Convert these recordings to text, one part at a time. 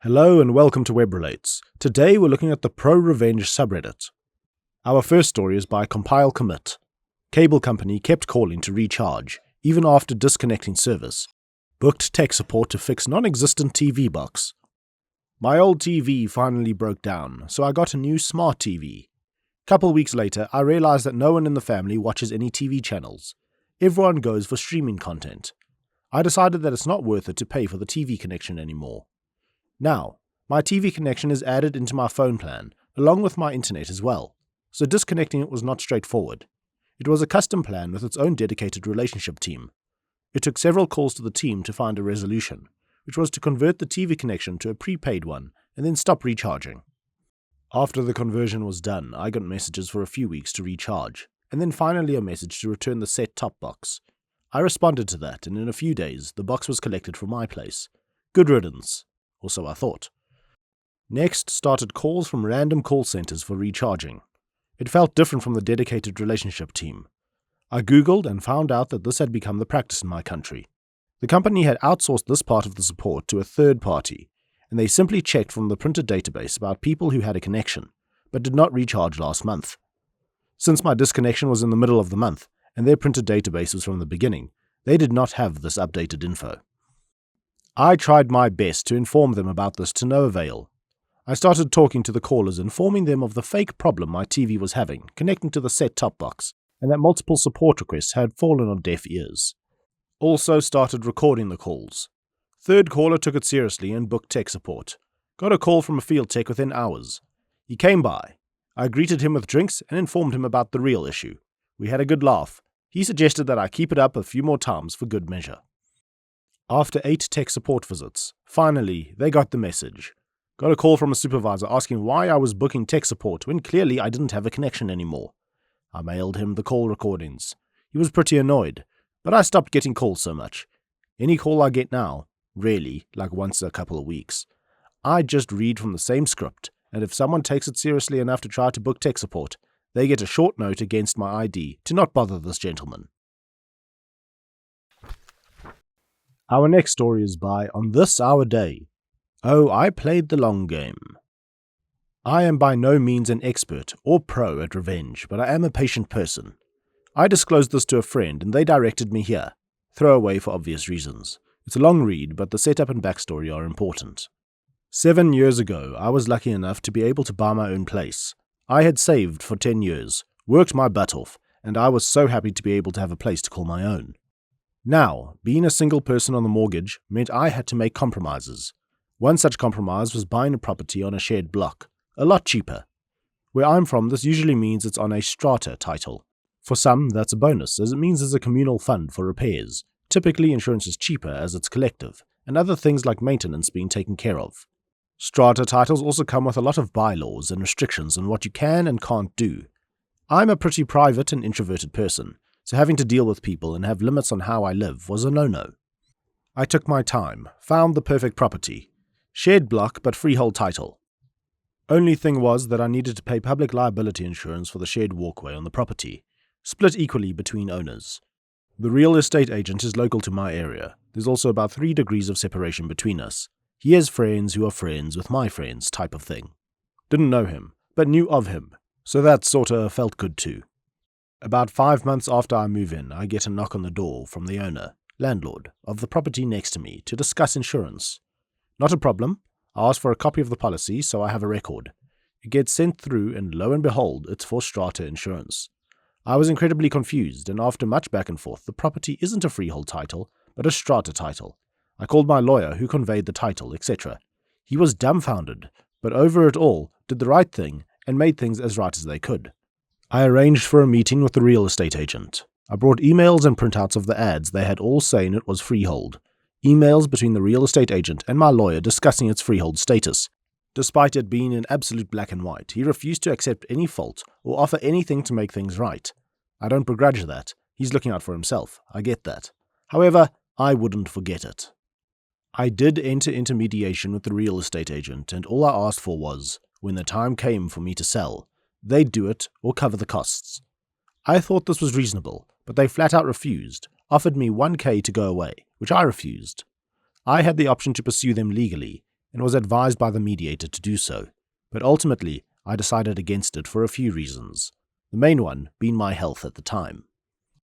Hello and welcome to Web Relates. Today we're looking at the prorevenge subreddit. Our first story is by Compile Commit. Cable company kept calling to recharge, even after disconnecting service. Booked tech support to fix non-existent TV box. My old TV finally broke down, so I got a new smart TV. Couple weeks later, I realized that no one in the family watches any TV channels. Everyone goes for streaming content. I decided that it's not worth it to pay for the TV connection anymore. Now, my TV connection is added into my phone plan, along with my internet as well, so disconnecting it was not straightforward. It was a custom plan with its own dedicated relationship team. It took several calls to the team to find a resolution, which was to convert the TV connection to a prepaid one and then stop recharging. After the conversion was done, I got messages for a few weeks to recharge, and then finally a message to return the set-top box. I responded to that, and in a few days, the box was collected from my place. Good riddance. Or so I thought. Next started calls from random call centers for recharging. It felt different from the dedicated relationship team. I googled and found out that this had become the practice in my country. The company had outsourced this part of the support to a third party, and they simply checked from the printed database about people who had a connection, but did not recharge last month. Since my disconnection was in the middle of the month, and their printed database was from the beginning, they did not have this updated info. I tried my best to inform them about this to no avail. I started talking to the callers, informing them of the fake problem my TV was having connecting to the set-top box, and that multiple support requests had fallen on deaf ears. Also started recording the calls. Third caller took it seriously and booked tech support. Got a call from a field tech within hours. He came by. I greeted him with drinks and informed him about the real issue. We had a good laugh. He suggested that I keep it up a few more times for good measure. After 8 tech support visits, finally, they got the message. Got a call from a supervisor asking why I was booking tech support when clearly I didn't have a connection anymore. I mailed him the call recordings. He was pretty annoyed, but I stopped getting calls so much. Any call I get now, rarely, like once a couple of weeks, I just read from the same script, and if someone takes it seriously enough to try to book tech support, they get a short note against my ID to not bother this gentleman. Our next story is by On This Our Day. Oh, I played the long game. I am by no means an expert or pro at revenge, but I am a patient person. I disclosed this to a friend and they directed me here. Throwaway for obvious reasons. It's a long read, but the setup and backstory are important. 7 years ago, I was lucky enough to be able to buy my own place. I had saved for 10 years, worked my butt off, and I was so happy to be able to have a place to call my own. Now, being a single person on the mortgage meant I had to make compromises. One such compromise was buying a property on a shared block, a lot cheaper. Where I'm from, this usually means it's on a strata title. For some, that's a bonus, as it means there's a communal fund for repairs. Typically, insurance is cheaper as it's collective, and other things like maintenance being taken care of. Strata titles also come with a lot of bylaws and restrictions on what you can and can't do. I'm a pretty private and introverted person, so having to deal with people and have limits on how I live was a no-no. I took my time, found the perfect property. Shared block but freehold title. Only thing was that I needed to pay public liability insurance for the shared walkway on the property, split equally between owners. The real estate agent is local to my area. There's also about 3 degrees of separation between us. He has friends who are friends with my friends type of thing. Didn't know him, but knew of him, so that sorta felt good too. About 5 months after I move in, I get a knock on the door from the owner, landlord, of the property next to me to discuss insurance. Not a problem. I ask for a copy of the policy so I have a record. It gets sent through and lo and behold, it's for strata insurance. I was incredibly confused, and after much back and forth, the property isn't a freehold title, but a strata title. I called my lawyer who conveyed the title, etc. He was dumbfounded, but over it all, did the right thing and made things as right as they could. I arranged for a meeting with the real estate agent. I brought emails and printouts of the ads they had all saying it was freehold. Emails between the real estate agent and my lawyer discussing its freehold status. Despite it being in absolute black and white, he refused to accept any fault or offer anything to make things right. I don't begrudge that. He's looking out for himself. I get that. However, I wouldn't forget it. I did enter into mediation with the real estate agent, and all I asked for was, when the time came for me to sell, they'd do it or cover the costs. I thought this was reasonable, but they flat out refused, offered me $1,000 to go away, which I refused. I had the option to pursue them legally. and was advised by the mediator to do so, but ultimately I decided against it for a few reasons, the main one being my health at the time.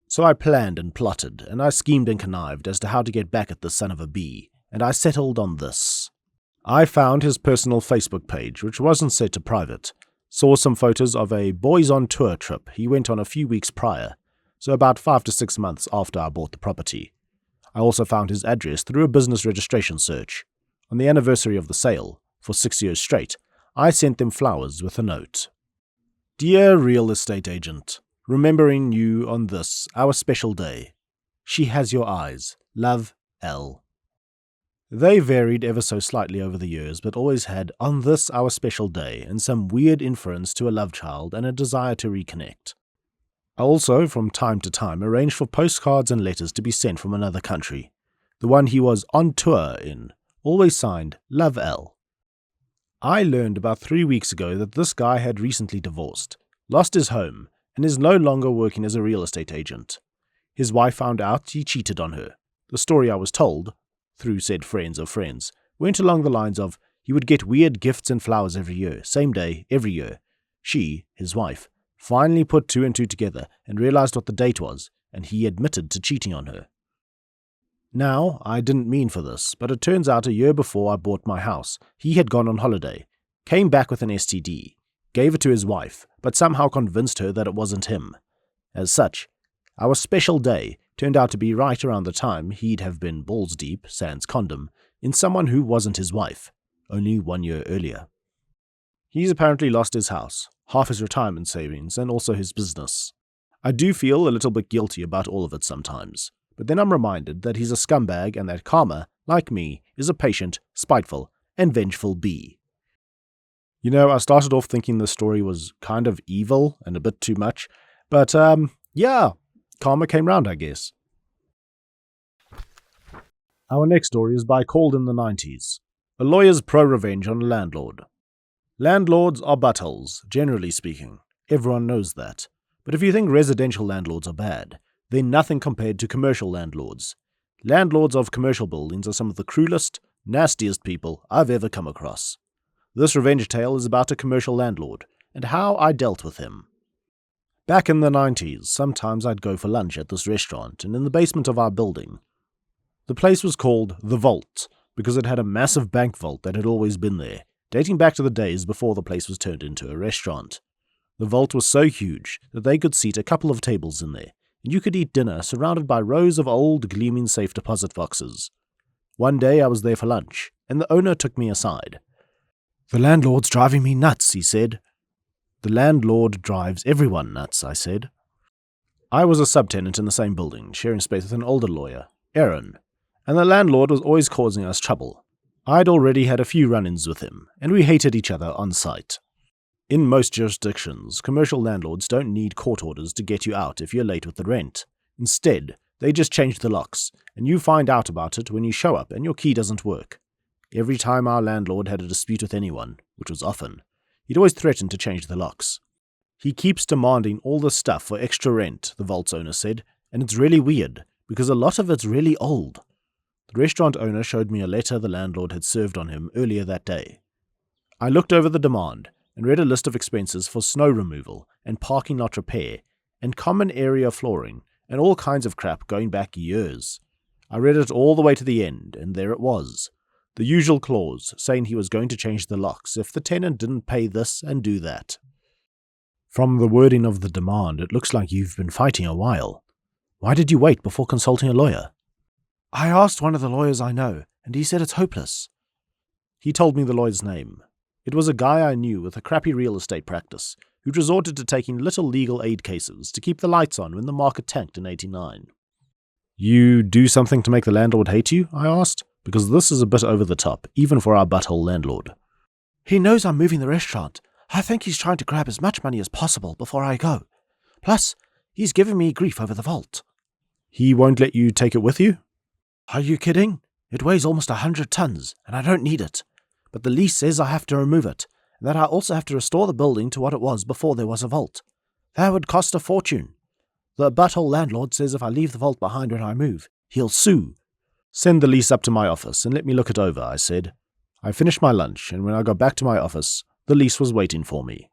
So I planned and plotted, and I schemed and connived as to how to get back at the son of a bee, and I settled on this. I found his personal Facebook page, which wasn't set to private, saw some photos of a boys on tour trip he went on a few weeks prior, so about 5 to 6 months after I bought the property. I also found his address through a business registration search. On the anniversary of the sale, for 6 years straight, I sent them flowers with a note. Dear real estate agent, remembering you on this, our special day. She has your eyes. Love, L. They varied ever so slightly over the years, but always had on this, our special day, and some weird inference to a love child and a desire to reconnect. I also, from time to time, arranged for postcards and letters to be sent from another country. The one he was on tour in, always signed Love L. I learned about 3 weeks ago that this guy had recently divorced, lost his home, and is no longer working as a real estate agent. His wife found out he cheated on her. The story I was told, through said friends of friends, went along the lines of he would get weird gifts and flowers every year, same day, every year. She, his wife, finally put 2 and 2 together and realized what the date was, and he admitted to cheating on her. Now, I didn't mean for this, but it turns out a year before I bought my house, he had gone on holiday, came back with an STD, gave it to his wife, but somehow convinced her that it wasn't him. As such, our special day turned out to be right around the time he'd have been balls deep, sans condom, in someone who wasn't his wife, only 1 year earlier. He's apparently lost his house, half his retirement savings, and also his business. I do feel a little bit guilty about all of it sometimes, but then I'm reminded that he's a scumbag and that karma, like me, is a patient, spiteful, and vengeful bee. You know, I started off thinking the story was kind of evil and a bit too much, but, yeah, karma came round, I guess. Our next story is by Called in the 90s. A lawyer's pro-revenge on a landlord. Landlords are buttholes, generally speaking. Everyone knows that. But if you think residential landlords are bad, they're nothing compared to commercial landlords. Landlords of commercial buildings are some of the cruelest, nastiest people I've ever come across. This revenge tale is about a commercial landlord, and how I dealt with him. Back in the 90s, sometimes I'd go for lunch at this restaurant, and in the basement of our building. The place was called The Vault, because it had a massive bank vault that had always been there, dating back to the days before the place was turned into a restaurant. The vault was so huge that they could seat a couple of tables in there, and you could eat dinner surrounded by rows of old, gleaming safe deposit boxes. One day I was there for lunch, and the owner took me aside. "The landlord's driving me nuts," he said. "The landlord drives everyone nuts," I said. I was a subtenant in the same building, sharing space with an older lawyer, Aaron, and the landlord was always causing us trouble. I'd already had a few run-ins with him, and we hated each other on sight. In most jurisdictions, commercial landlords don't need court orders to get you out if you're late with the rent. Instead, they just change the locks, and you find out about it when you show up and your key doesn't work. Every time our landlord had a dispute with anyone, which was often, he'd always threaten to change the locks. He keeps demanding all this stuff for extra rent, the vault's owner said, and it's really weird, because a lot of it's really old. The restaurant owner showed me a letter the landlord had served on him earlier that day. I looked over the demand and read a list of expenses for snow removal and parking lot repair and common area flooring and all kinds of crap going back years. I read it all the way to the end, and there it was. The usual clause saying he was going to change the locks if the tenant didn't pay this and do that. From the wording of the demand, it looks like you've been fighting a while. Why did you wait before consulting a lawyer? I asked one of the lawyers I know, and he said it's hopeless. He told me the lawyer's name. It was a guy I knew with a crappy real estate practice who'd resorted to taking little legal aid cases to keep the lights on when the market tanked in '89. You do something to make the landlord hate you? I asked, because this is a bit over the top, even for our butthole landlord. He knows I'm moving the restaurant. I think he's trying to grab as much money as possible before I go. Plus, he's giving me grief over the vault. He won't let you take it with you? Are you kidding? It weighs almost 100 tons, and I don't need it. But the lease says I have to remove it, and that I also have to restore the building to what it was before there was a vault. That would cost a fortune. The butthole landlord says if I leave the vault behind when I move, he'll sue. Send the lease up to my office and let me look it over, I said. I finished my lunch, and when I got back to my office, the lease was waiting for me.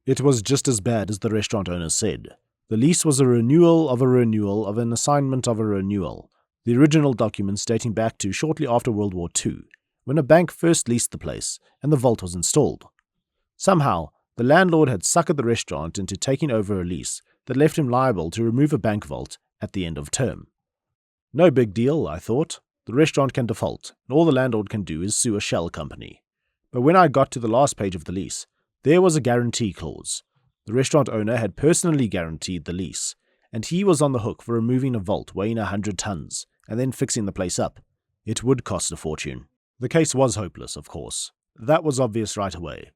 It was just as bad as the restaurant owner said. The lease was a renewal of a renewal of an assignment of a renewal, the original documents dating back to shortly after World War II, when a bank first leased the place and the vault was installed. Somehow, the landlord had suckered the restaurant into taking over a lease that left him liable to remove a bank vault at the end of term. No big deal, I thought. The restaurant can default, and all the landlord can do is sue a shell company. But when I got to the last page of the lease, there was a guarantee clause. The restaurant owner had personally guaranteed the lease, and he was on the hook for removing a vault weighing 100 tons and then fixing the place up. It would cost a fortune. The case was hopeless, of course. That was obvious right away.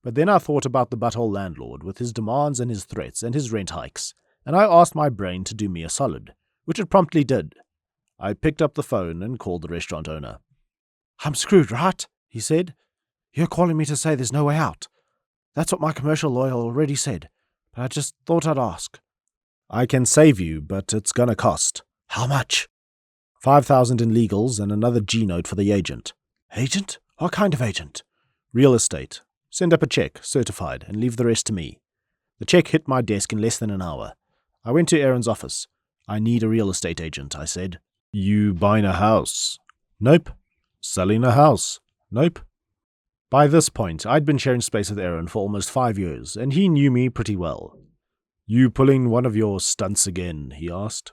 But then I thought about the butthole landlord with his demands and his threats and his rent hikes, and I asked my brain to do me a solid, which it promptly did. I picked up the phone and called the restaurant owner. "I'm screwed, right?" he said. "You're calling me to say there's no way out. That's what my commercial lawyer already said, but I just thought I'd ask." "I can save you, but it's gonna cost." "How much?" $5,000 in legals and another G-note for the agent." "Agent? What kind of agent?" "Real estate. Send up a check, certified, and leave the rest to me." The check hit my desk in less than an hour. I went to Aaron's office. "I need a real estate agent," I said. "You buying a house?" "Nope." "Selling a house?" "Nope." By this point, I'd been sharing space with Aaron for almost 5 years, and he knew me pretty well. "You pulling one of your stunts again?" he asked.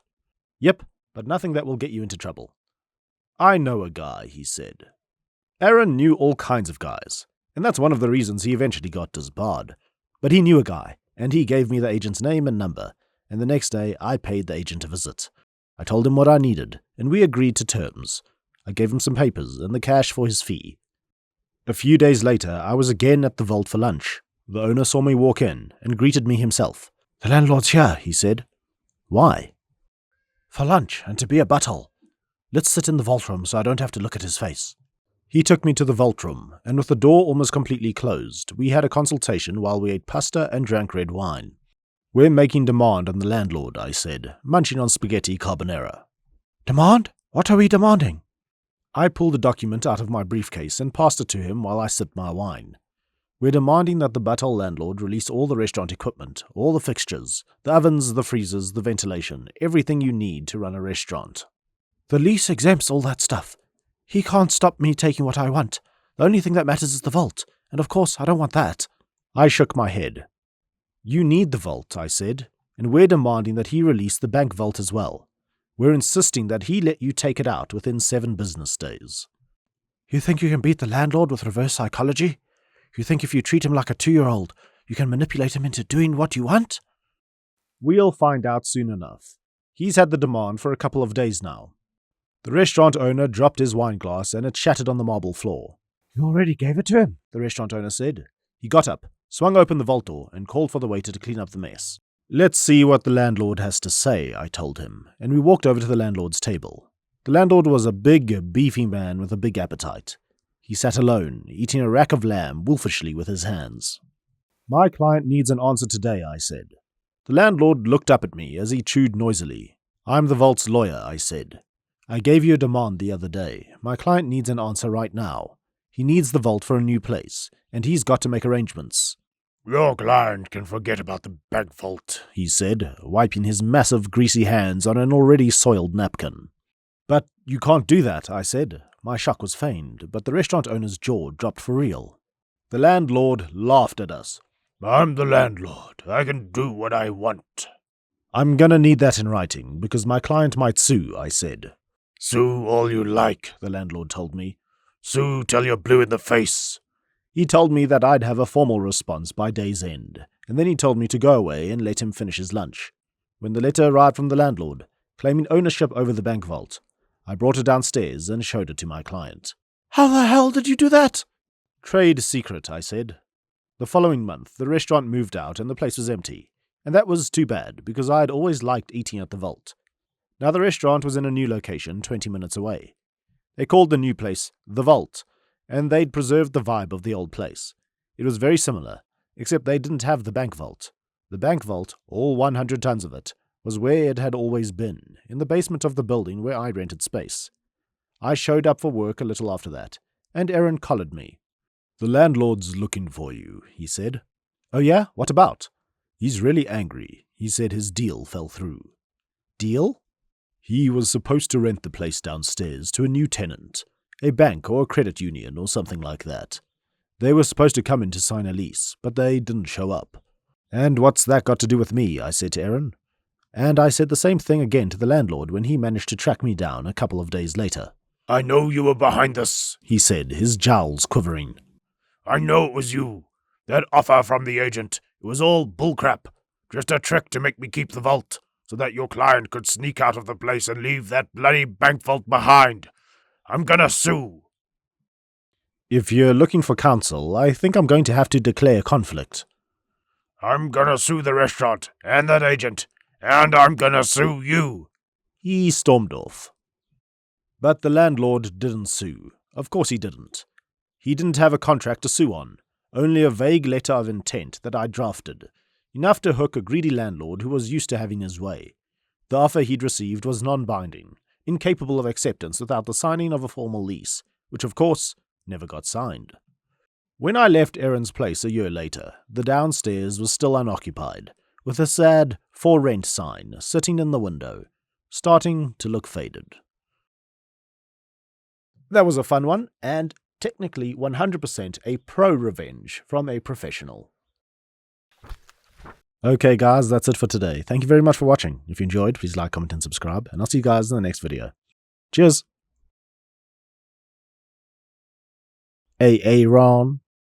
"Yep, but nothing that will get you into trouble." "I know a guy," he said. Aaron knew all kinds of guys, and that's one of the reasons he eventually got disbarred. But he knew a guy, and he gave me the agent's name and number, and the next day I paid the agent a visit. I told him what I needed, and we agreed to terms. I gave him some papers and the cash for his fee. A few days later, I was again at the vault for lunch. The owner saw me walk in and greeted me himself. "The landlord's here," he said. "Why?" "For lunch, and to be a butthole. Let's sit in the vault room so I don't have to look at his face." He took me to the vault room, and with the door almost completely closed, we had a consultation while we ate pasta and drank red wine. "We're making demand on the landlord," I said, munching on spaghetti carbonara. "Demand? What are we demanding?" I pulled a document out of my briefcase and passed it to him while I sipped my wine. "We're demanding that the butthole landlord release all the restaurant equipment, all the fixtures, the ovens, the freezers, the ventilation, everything you need to run a restaurant." "The lease exempts all that stuff. He can't stop me taking what I want. The only thing that matters is the vault, and of course I don't want that." I shook my head. "You need the vault," I said, "and we're demanding that he release the bank vault as well. We're insisting that he let you take it out within 7 business days." "You think you can beat the landlord with reverse psychology? You think if you treat him like a 2-year-old, you can manipulate him into doing what you want?" "We'll find out soon enough. He's had the demand for a couple of days now." The restaurant owner dropped his wine glass and it shattered on the marble floor. "You already gave it to him," the restaurant owner said. He got up, swung open the vault door, and called for the waiter to clean up the mess. "Let's see what the landlord has to say," I told him, and we walked over to the landlord's table. The landlord was a big, beefy man with a big appetite. He sat alone, eating a rack of lamb wolfishly with his hands. "My client needs an answer today," I said. The landlord looked up at me as he chewed noisily. "I'm the vault's lawyer," I said. "I gave you a demand the other day. My client needs an answer right now. He needs the vault for a new place, and he's got to make arrangements." "Your client can forget about the bank vault," he said, wiping his massive greasy hands on an already soiled napkin. "But you can't do that," I said. My shock was feigned, but the restaurant owner's jaw dropped for real. The landlord laughed at us. "I'm the landlord. I can do what I want." "I'm gonna need that in writing, because my client might sue," I said. "Sue all you like," the landlord told me. "Sue till you're blue in the face." He told me that I'd have a formal response by day's end, and then he told me to go away and let him finish his lunch. When the letter arrived from the landlord, claiming ownership over the bank vault, I brought it downstairs and showed it to my client. "How the hell did you do that?" "Trade secret," I said. The following month, the restaurant moved out and the place was empty, and that was too bad because I had always liked eating at the vault. Now the restaurant was in a new location 20 minutes away. They called the new place The Vault, and they'd preserved the vibe of the old place. It was very similar, except they didn't have the bank vault. The bank vault, all 100 tons of it, was where it had always been, in the basement of the building where I rented space. I showed up for work a little after that, and Aaron collared me. "The landlord's looking for you," he said. "Oh yeah? What about?" "He's really angry. He said his deal fell through." "Deal?" "He was supposed to rent the place downstairs to a new tenant, a bank or a credit union or something like that. They were supposed to come in to sign a lease, but they didn't show up." "And what's that got to do with me?" I said to Aaron. And I said the same thing again to the landlord when he managed to track me down a couple of days later. "I know you were behind this," he said, his jowls quivering. "I know it was you. That offer from the agent, it was all bullcrap. Just a trick to make me keep the vault, so that your client could sneak out of the place and leave that bloody bank vault behind. I'm gonna sue." "If you're looking for counsel, I think I'm going to have to declare conflict." "I'm gonna sue the restaurant and that agent, and I'm gonna sue you." He stormed off. But the landlord didn't sue. Of course he didn't. He didn't have a contract to sue on, only a vague letter of intent that I drafted, enough to hook a greedy landlord who was used to having his way. The offer he'd received was non-binding, incapable of acceptance without the signing of a formal lease, which of course never got signed. When I left Aaron's place a year later, the downstairs was still unoccupied, with a sad "For Rent" sign sitting in the window, starting to look faded. That was a fun one, and technically 100% a pro-revenge from a professional. Okay guys, that's it for today. Thank you very much for watching. If you enjoyed, please like, comment, and subscribe, and I'll see you guys in the next video. Cheers! Aaron.